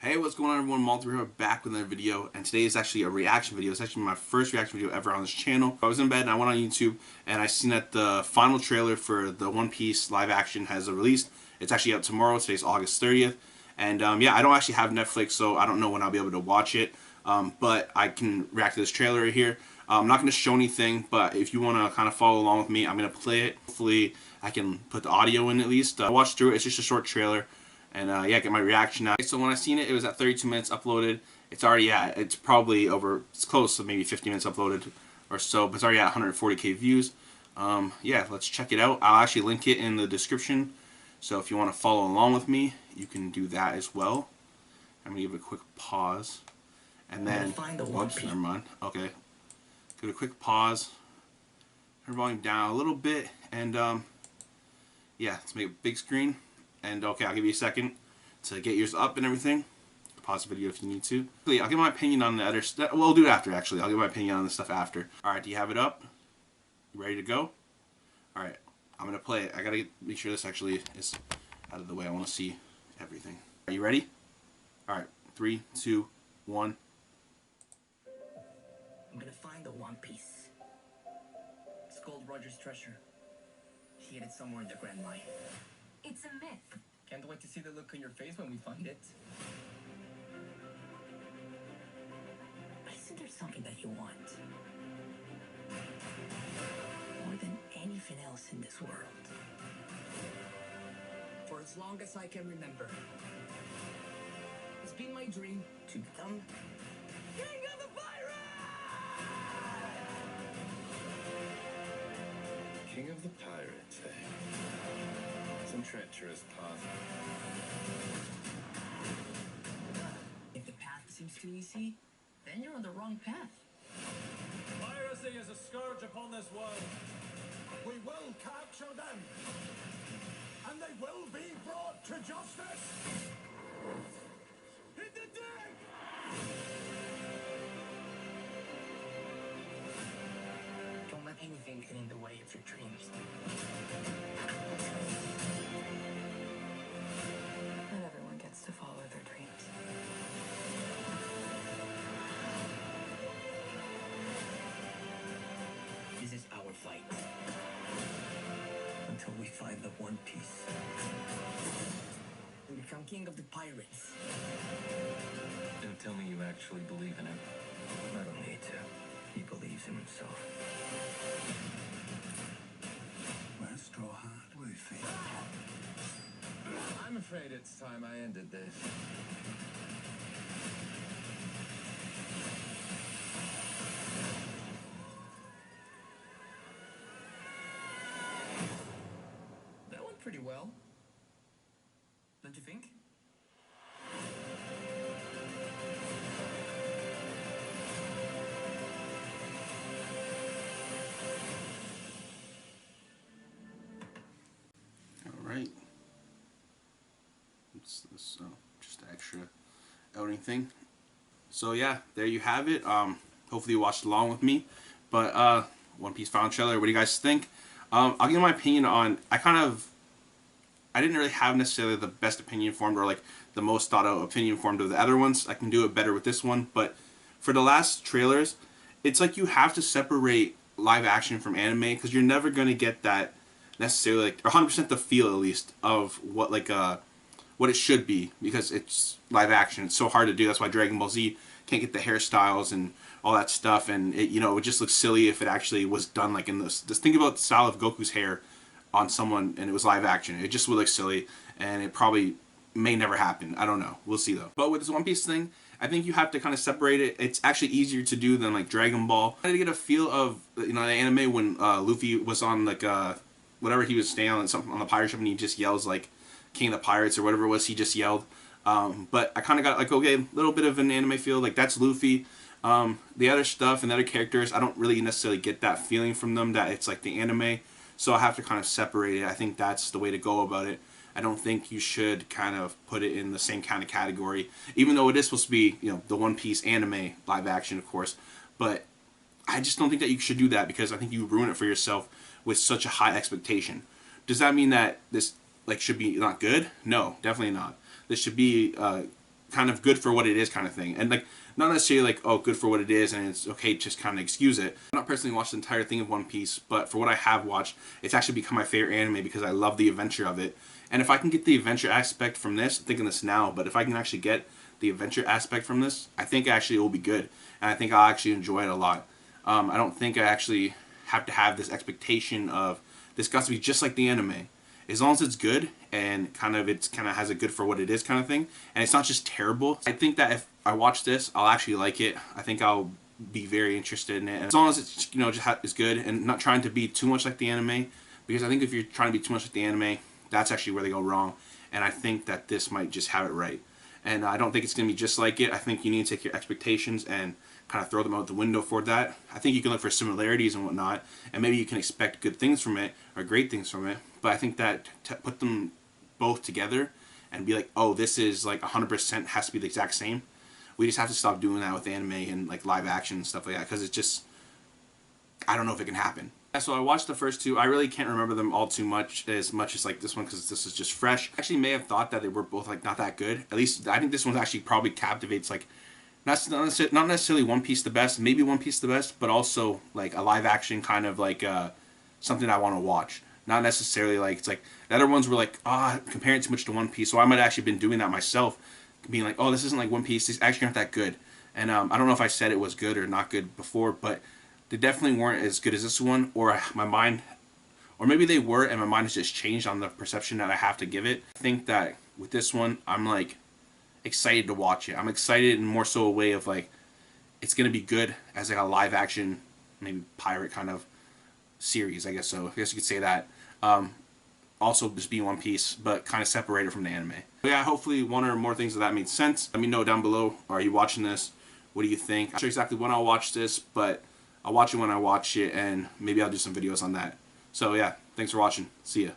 Hey, what's going on everyone? MultieWorld back with another video, and today is actually a reaction video. It's actually my first reaction video ever on this channel. I was in bed and I went on YouTube and I seen that the final trailer for the One Piece live action has released. It's actually out tomorrow. Today's August 30th. And yeah, I don't actually have Netflix, so I don't know when I'll be able to watch it. But I can react to this trailer right here. I'm not going to show anything, but if you want to kind of follow along with me, I'm going to play it. Hopefully I can put the audio in at least. Watch through it. It's just a short trailer. And yeah, get my reaction now. So when I seen it, it was at 32 minutes uploaded. It's already at, it's probably over, it's close to maybe 50 minutes uploaded or so, but it's already at 140k views. Yeah, let's check it out. I'll actually link it in the description. So if you want to follow along with me, you can do that as well. I'm going to give it a quick pause. And then, whoops, never mind. Okay. Give it a quick pause. Turn volume down a little bit. And yeah, let's make it big screen. And okay, I'll give you a second to get yours up and everything. Pause the video if you need to. I'll give my opinion on the other stuff. Well, I'll do it after, actually. I'll give my opinion on the stuff after. Alright, do you have it up? You ready to go? Alright, I'm going to play it. I got to make sure this actually is out of the way. I want to see everything. Are you ready? Alright, 3, 2, 1. I'm going to find the One Piece. It's called Roger's treasure. He hid it somewhere in the Grand Line. It's a myth. Can't wait to see the look on your face when we find it. Isn't there something that you want? More than anything else in this world. For as long as I can remember, it's been my dream to become King of the Pirates! King of the Pirates, eh? Some treacherous path. If the path seems too easy, then you're on the wrong path. Piracy is a scourge upon this world. We will capture them, and they will be brought to justice. Hit the deck! Don't let anything get in the way of your dreams. Not everyone gets to follow their dreams. This is our fight. Until we find the One Piece. And become King of the Pirates. Don't tell me you actually believe in him. I don't need to. He believes in himself. Where's Straw Hat, Luffy? I'm afraid it's time I ended this. That went pretty well. Don't you think? Alright. What's this? Oh, just an extra outing thing. So yeah, there you have it. Hopefully you watched along with me. But One Piece final trailer, what do you guys think? I'll give my opinion on, I didn't really have necessarily the best opinion formed or like the most thought out opinion formed of the other ones. I can do it better with this one, but for the last trailers, it's like you have to separate live action from anime because you're never going to get that necessarily, like 100% the feel at least of what what it should be, because it's live action. It's so hard to do. That's why Dragon Ball Z can't get the hairstyles and all that stuff, and it, it would just look silly if it actually was done like in this. Just think about the style of Goku's hair on someone and it was live action. It just would look silly, and it probably may never happen. I don't know. We'll see though. But with this One Piece thing, I think you have to kind of separate it. It's actually easier to do than like Dragon Ball. I had to get a feel of the anime when Luffy was on like whatever he was staying on, something on the pirate ship, and he just yells like King of the Pirates or whatever it was. He just yelled. But I kind of got like, okay, a little bit of an anime feel. Like that's Luffy. The other stuff and the other characters, I don't really necessarily get that feeling from them that it's like the anime. So I have to kind of separate it. I think that's the way to go about it. I don't think you should kind of put it in the same kind of category, even though it is supposed to be, the One Piece anime live action, of course. But I just don't think that you should do that, because I think you ruin it for yourself with such a high expectation. Does that mean that this should be not good? No, definitely not. This should be kind of good for what it is kind of thing. And like, not necessarily like, oh, good for what it is and it's okay, just kind of excuse it. I've not personally watched the entire thing of One Piece, but for what I have watched, it's actually become my favorite anime because I love the adventure of it. And if I can get the adventure aspect from this, I'm thinking this now, but if I can actually get the adventure aspect from this, I think actually it will be good. And I think I'll actually enjoy it a lot. I don't think I actually have to have this expectation of this got to be just like the anime. As long as it's good and it has a good for what it is kind of thing, and it's not just terrible. I think that if I watch this, I'll actually like it. I think I'll be very interested in it. And as long as it's is good and not trying to be too much like the anime, because I think if you're trying to be too much like the anime, that's actually where they go wrong. And I think that this might just have it right. And I don't think it's going to be just like it. I think you need to take your expectations and kind of throw them out the window for that. I think you can look for similarities and whatnot, and maybe you can expect good things from it or great things from it. But I think that to put them both together and be like, oh, this is like 100% has to be the exact same. We just have to stop doing that with anime and like live action and stuff like that, because it's just, I don't know if it can happen. So I watched the first two. I really can't remember them all too much as like this one, because this is just fresh. I actually may have thought that they were both like not that good. At least I think this one actually probably captivates like not necessarily One Piece the best, maybe One Piece the best, but also like a live action kind of like something I want to watch. Not necessarily like, it's like the other ones were like, comparing too much to One Piece. So I might have actually been doing that myself, being like, oh, this isn't like One Piece. These actually aren't that good. And I don't know if I said it was good or not good before, but they definitely weren't as good as this one, or my mind, or maybe they were and my mind has just changed on the perception that I have to give it. I think that with this one, I'm like excited to watch it. I'm excited in more so a way of like, it's going to be good as like a live action, maybe pirate kind of series, I guess so. I guess you could say that. Also just be One Piece, but kind of separated from the anime. But yeah, hopefully one or more things of that made sense. Let me know down below. Are you watching this? What do you think? I'm not sure exactly when I'll watch this, but I'll watch it when I watch it, and maybe I'll do some videos on that. So yeah, thanks for watching. See ya.